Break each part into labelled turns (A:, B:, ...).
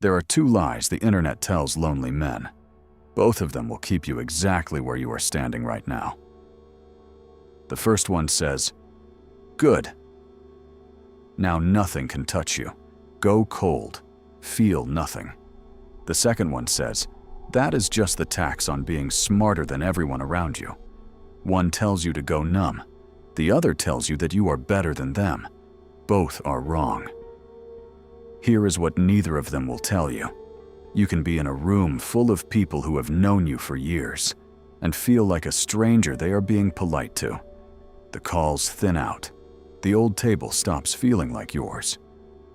A: There are two lies the internet tells lonely men. Both of them will keep you exactly where you are standing right now. The first one says, "Good. Now nothing can touch you. Go cold. Feel nothing." The second one says, "That is just the tax on being smarter than everyone around you." One tells you to go numb. The other tells you that you are better than them. Both are wrong. Here is what neither of them will tell you. You can be in a room full of people who have known you for years and feel like a stranger they are being polite to. The calls thin out. The old table stops feeling like yours.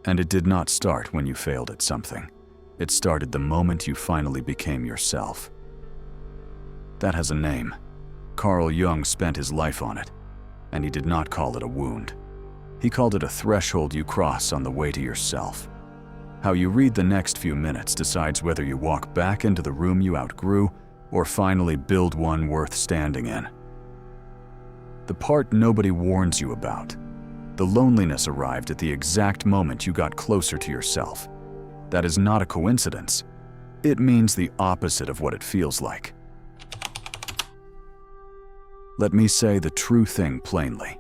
A: And it did not start when you failed at something. It started the moment you finally became yourself. That has a name. Carl Jung spent his life on it, and he did not call it a wound. He called it a threshold you cross on the way to yourself. How you read the next few minutes decides whether you walk back into the room you outgrew or finally build one worth standing in. The part nobody warns you about. The loneliness arrived at the exact moment you got closer to yourself. That is not a coincidence. It means the opposite of what it feels like. Let me say the true thing plainly.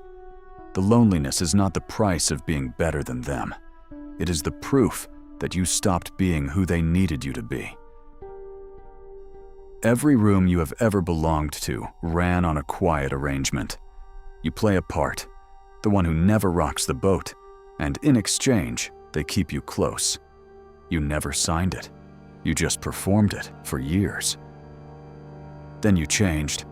A: The loneliness is not the price of being better than them. It is the proof that you stopped being who they needed you to be. Every room you have ever belonged to ran on a quiet arrangement. You play a part, the one who never rocks the boat, and in exchange, they keep you close. You never signed it. You just performed it for years. Then you changed.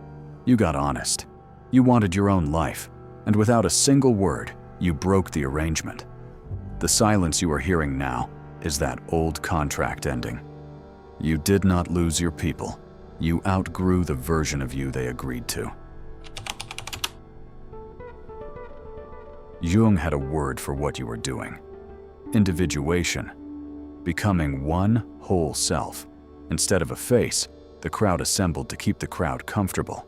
A: You got honest. You wanted your own life, and without a single word, you broke the arrangement. The silence you are hearing now is that old contract ending. You did not lose your people. You outgrew the version of you they agreed to. Jung had a word for what you were doing. Individuation. Becoming one whole self. Instead of a face, the crowd assembled to keep the crowd comfortable.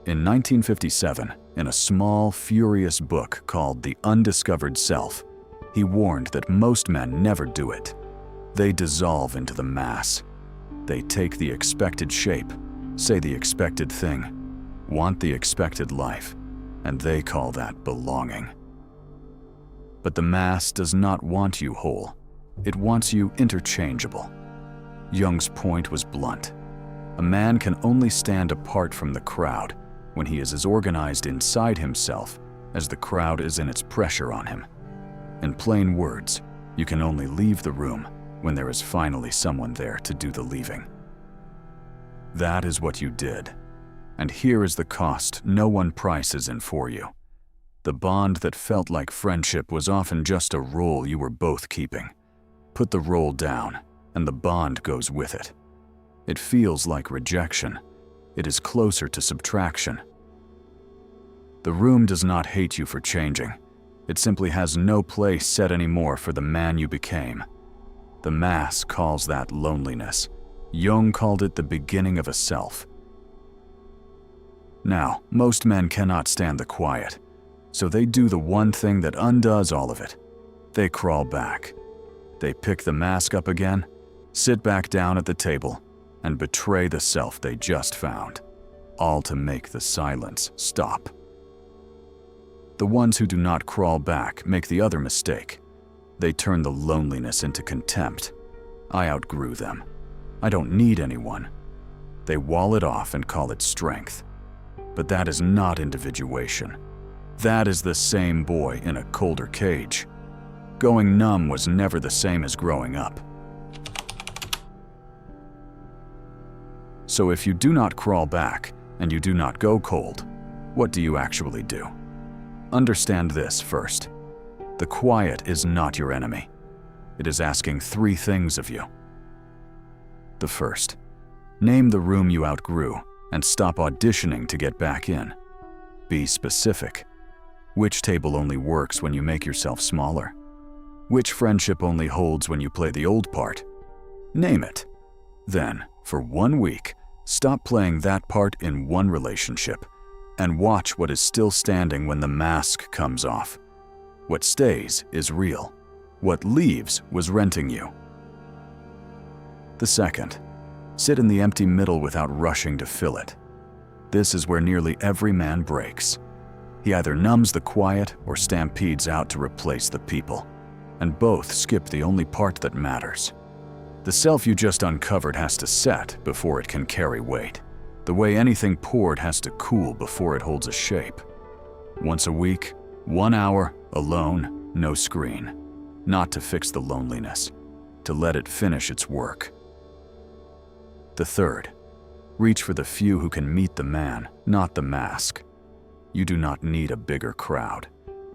A: In 1957, in a small, furious book called The Undiscovered Self, he warned that most men never do it. They dissolve into the mass. They take the expected shape, say the expected thing, want the expected life, and they call that belonging. But the mass does not want you whole. It wants you interchangeable. Jung's point was blunt. A man can only stand apart from the crowd when he is as organized inside himself as the crowd is in its pressure on him. In plain words, you can only leave the room when there is finally someone there to do the leaving. That is what you did. And here is the cost no one prices in for you. The bond that felt like friendship was often just a role you were both keeping. Put the role down, and the bond goes with it. It feels like rejection. It is closer to subtraction. The room does not hate you for changing. It simply has no place set anymore for the man you became. The mass calls that loneliness. Jung called it the beginning of a self. Now, most men cannot stand the quiet, so they do the one thing that undoes all of it. They crawl back. They pick the mask up again, sit back down at the table, and betray the self they just found, all to make the silence stop. The ones who do not crawl back make the other mistake. They turn the loneliness into contempt. I outgrew them. I don't need anyone. They wall it off and call it strength. But that is not individuation. That is the same boy in a colder cage. Going numb was never the same as growing up. So if you do not crawl back and you do not go cold, what do you actually do? Understand this first. The quiet is not your enemy. It is asking three things of you. The first, name the room you outgrew and stop auditioning to get back in. Be specific. Which table only works when you make yourself smaller? Which friendship only holds when you play the old part? Name it. Then, for 1 week, stop playing that part in one relationship and watch what is still standing when the mask comes off. What stays is real. What leaves was renting you. The second, sit in the empty middle without rushing to fill it. This is where nearly every man breaks. He either numbs the quiet or stampedes out to replace the people, and both skip the only part that matters. The self you just uncovered has to set before it can carry weight. The way anything poured has to cool before it holds a shape. Once a week, 1 hour, alone, no screen. Not to fix the loneliness, to let it finish its work. The third, reach for the few who can meet the man, not the mask. You do not need a bigger crowd.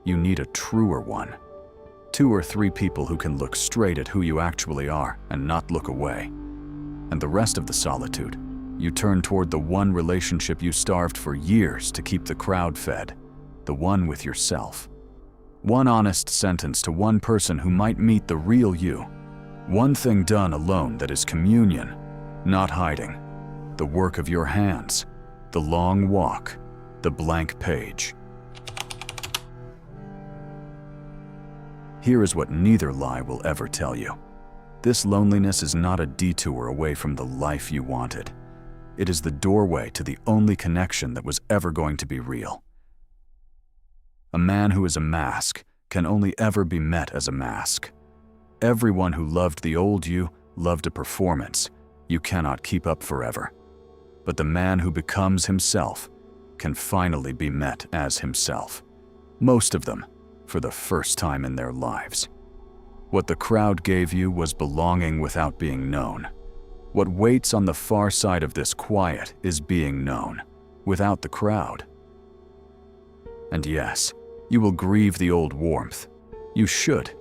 A: You need a truer one. 2 or 3 people who can look straight at who you actually are and not look away. And the rest of the solitude, you turn toward the one relationship you starved for years to keep the crowd fed, the one with yourself. One honest sentence to one person who might meet the real you. One thing done alone that is communion, not hiding. The work of your hands, the long walk, the blank page. Here is what neither lie will ever tell you. This loneliness is not a detour away from the life you wanted. It is the doorway to the only connection that was ever going to be real. A man who is a mask can only ever be met as a mask. Everyone who loved the old you loved a performance you cannot keep up forever. But the man who becomes himself can finally be met as himself. Most of them, for the first time in their lives. What the crowd gave you was belonging without being known. What waits on the far side of this quiet is being known, without the crowd. And yes, you will grieve the old warmth. You should.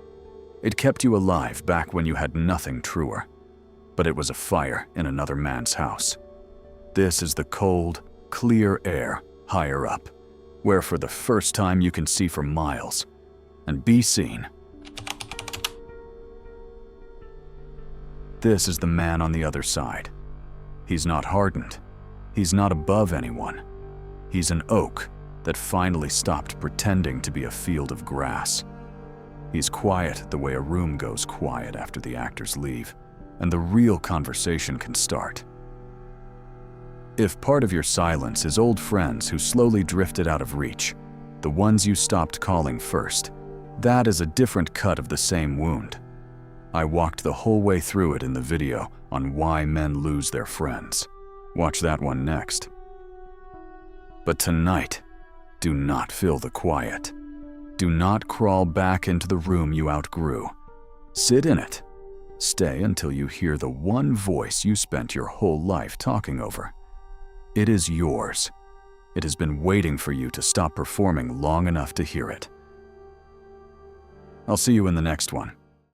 A: It kept you alive back when you had nothing truer. But it was a fire in another man's house. This is the cold, clear air higher up, where for the first time you can see for miles and be seen. This is the man on the other side. He's not hardened. He's not above anyone. He's an oak that finally stopped pretending to be a field of grass. He's quiet the way a room goes quiet after the actors leave, and the real conversation can start. If part of your silence is old friends who slowly drifted out of reach, the ones you stopped calling first, that is a different cut of the same wound. I walked the whole way through it in the video on why men lose their friends. Watch that one next. But tonight, do not fill the quiet. Do not crawl back into the room you outgrew. Sit in it. Stay until you hear the one voice you spent your whole life talking over. It is yours. It has been waiting for you to stop performing long enough to hear it. I'll see you in the next one.